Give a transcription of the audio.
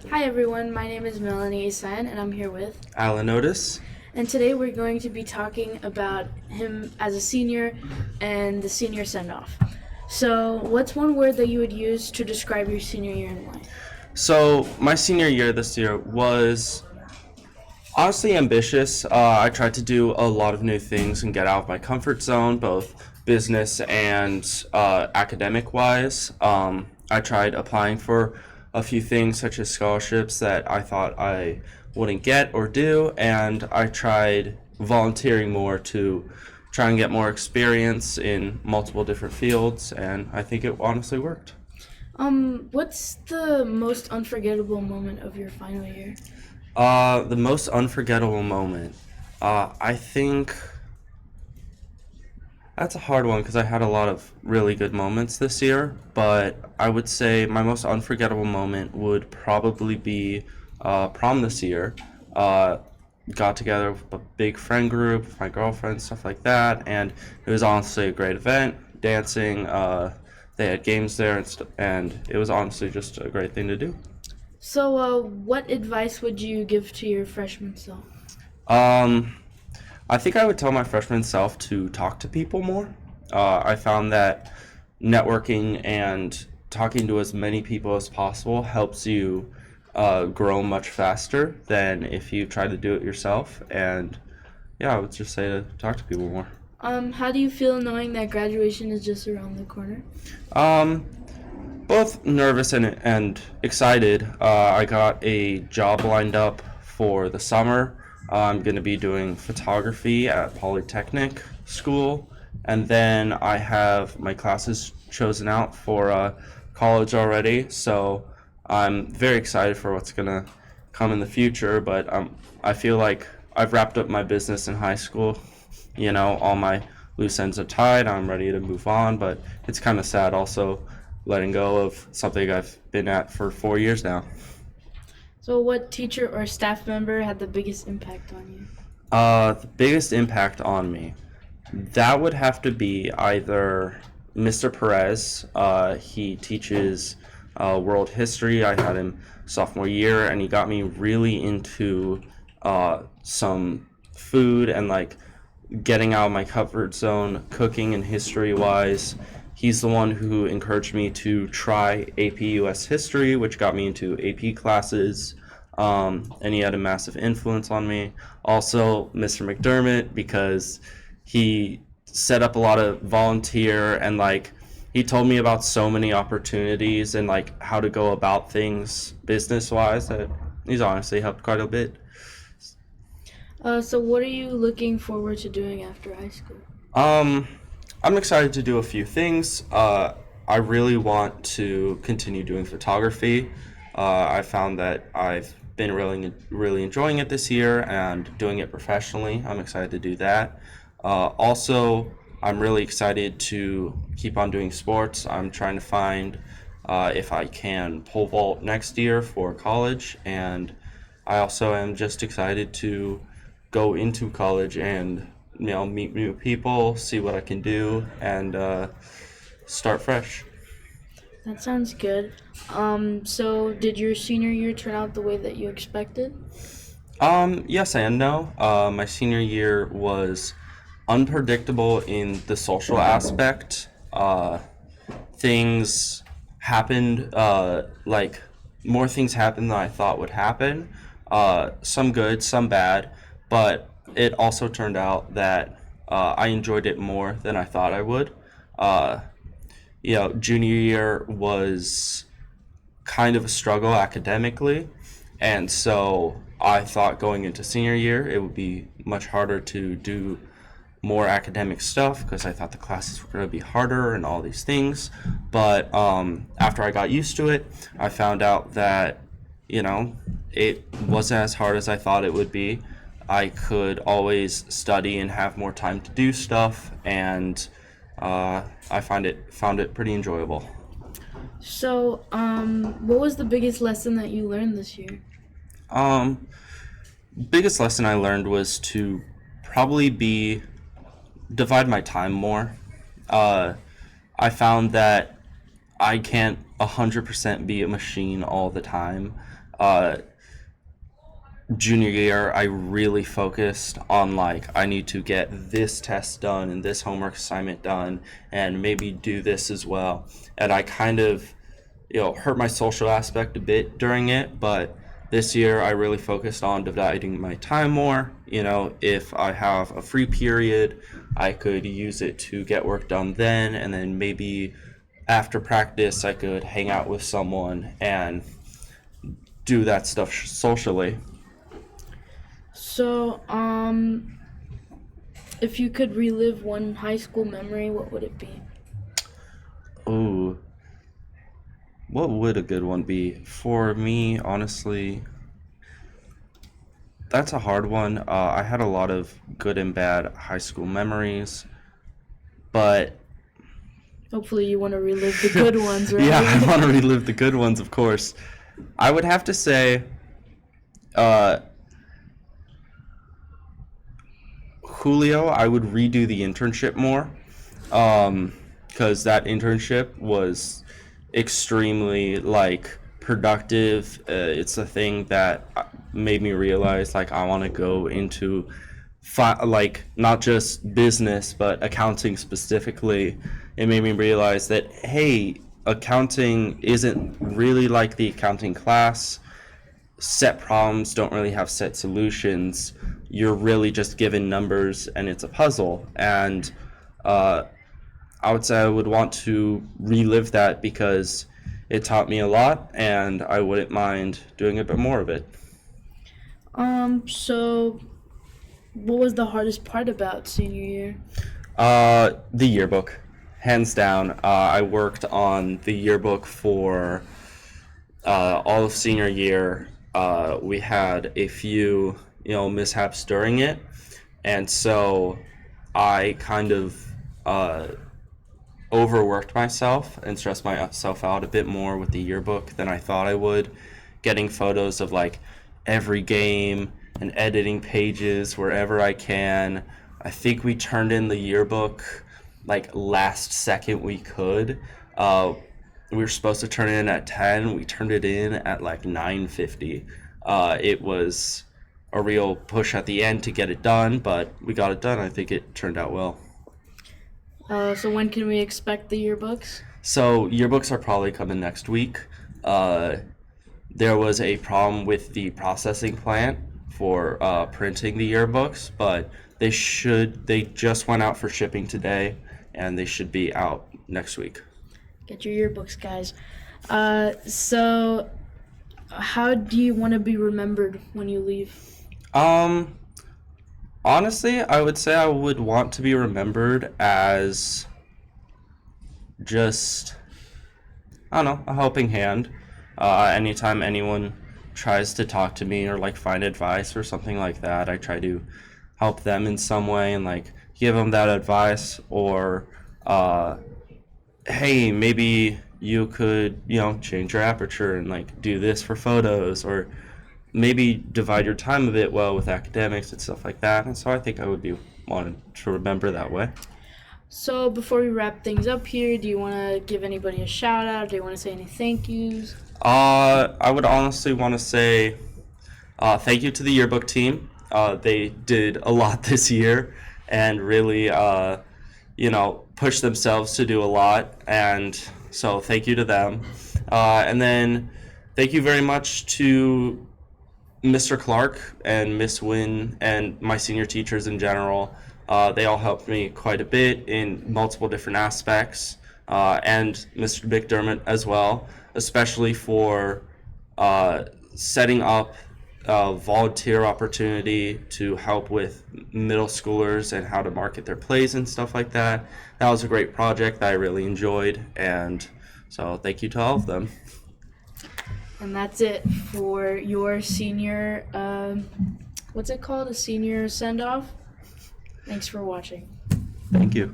Hi everyone, my name is Melanie Isan and I'm here with. Alan Otis. And today we're going to be talking about him as a senior and the senior Sendoff. So, what's one word that you would use to describe your senior year in life? So my senior year this year was honestly ambitious. I tried to do a lot of new things and get out of my comfort zone, both business and academic wise. I tried applying for a few things such as scholarships that I thought I wouldn't get or do, and I tried volunteering more to try and get more experience in multiple different fields, and I think it honestly worked. What's the most unforgettable moment of your final year? The most unforgettable moment. I think that's a hard one because I had a lot of really good moments this year, but I would say my most unforgettable moment would probably be prom this year. Uh, Got together with a big friend group, with my girlfriend, stuff like that, and it was honestly a great event. Dancing, they had games there, and it was honestly just a great thing to do. So, what advice would you give to your freshman self? Um, I think I would tell my freshman self to talk to people more. I found that networking and talking to as many people as possible helps you grow much faster than if you try to do it yourself. And yeah, I would just say to talk to people more. How do you feel knowing that graduation is just around the corner? Um, Both nervous and excited. I got a job lined up for the summer. I'm going to be doing photography at Polytechnic School, and then I have my classes chosen out for college already. So I'm very excited for what's going to come in the future. But I feel like I've wrapped up my business in high school. All my loose ends are tied. I'm ready to move on, but it's kind of sad also letting go of something I've been at for 4 years now. So, what teacher or staff member had the biggest impact on you? The biggest impact on me, that would have to be either Mr. Perez. He teaches world history. I had him sophomore year, and he got me really into some food and like getting out of my comfort zone, cooking and history wise. He's the one who encouraged me to try AP US history, which got me into AP classes. And he had a massive influence on me. Also, Mr. McDermott, because he set up a lot of volunteer and like he told me about so many opportunities and like how to go about things business wise that he's honestly helped quite a bit. So, what are you looking forward to doing after high school? Um, I'm excited to do a few things. I really want to continue doing photography. I found that I've been really enjoying it this year and doing it professionally. I'm excited to do that. Also, I'm really excited to keep on doing sports. I'm trying to find if I can pole vault next year for college, and I also am just excited to go into college and meet new people, see what I can do, and start fresh. That sounds good. So did your senior year turn out the way that you expected? Yes and no. My senior year was unpredictable in the social aspect. Things happened, like more things happened than I thought would happen. Some good, some bad, but it also turned out that I enjoyed it more than I thought I would. Uh, Junior year was kind of a struggle academically, and so I thought going into senior year it would be much harder to do more academic stuff because I thought the classes were going to be harder and all these things. But after I got used to it, I found out that it wasn't as hard as I thought it would be. I could always study and have more time to do stuff, and I found it pretty enjoyable. So, what was the biggest lesson that you learned this year? Um, Biggest lesson I learned was to probably be divide my time more. Uh, I found that I can't 100% be a machine all the time. Junior year, I really focused on like I need to get this test done and this homework assignment done and maybe do this as well. And I kind of, hurt my social aspect a bit during it, but this year I really focused on dividing my time more. If I have a free period, I could use it to get work done then, and then maybe after practice I could hang out with someone and do that stuff socially. So, if you could relive one high school memory, what would it be? Ooh, what would a good one be? For me, honestly, that's a hard one. I had a lot of good and bad high school memories, but Hopefully you want to relive the good ones, right? yeah, I want to relive the good ones, of course. I would have to say, Julio, I would redo the internship more, because that internship was extremely like productive. It's a thing that made me realize like I want to go into like not just business but accounting specifically. It made me realize that hey, accounting isn't really like the accounting class. Set problems don't really have set solutions. You're really just given numbers and it's a puzzle. And I would say I would want to relive that because it taught me a lot and I wouldn't mind doing a bit more of it. So what was the hardest part about senior year? The yearbook, hands down. I worked on the yearbook for all of senior year. We had a few, mishaps during it, and so I kind of overworked myself and stressed myself out a bit more with the yearbook than I thought I would. Getting photos of like every game and editing pages wherever I can. I think we turned in the yearbook like last second we could. We were supposed to turn it in at 10. We turned it in at like 9:50. It was a real push at the end to get it done, but we got it done. I think it turned out well. So when can we expect the yearbooks? So yearbooks are probably coming next week. There was a problem with the processing plant for printing the yearbooks, but they just went out for shipping today, and they should be out next week. Get your yearbooks, guys. So how do you want to be remembered when you leave? Honestly, I would say I would want to be remembered as just, I don't know, a helping hand. Anytime anyone tries to talk to me or like find advice or something like that, I try to help them in some way and like give them that advice, or hey, maybe you could, change your aperture and like do this for photos, or maybe divide your time a bit well with academics and stuff like that. And so I think I would be wanted to remember that way. So before we wrap things up here, do you want to give anybody a shout out? Do you want to say any thank yous? I would honestly want to say thank you to the yearbook team. They did a lot this year and really, pushed themselves to do a lot. And so thank you to them. And then thank you very much to Mr. Clark and Miss Wynn and my senior teachers in general. They all helped me quite a bit in multiple different aspects, and Mr. McDermott as well, especially for setting up a volunteer opportunity to help with middle schoolers and how to market their plays and stuff like that. That was a great project that I really enjoyed, and so thank you to all of them. And that's it for your senior, what's it called? A senior send-off? Thanks for watching. Thank you.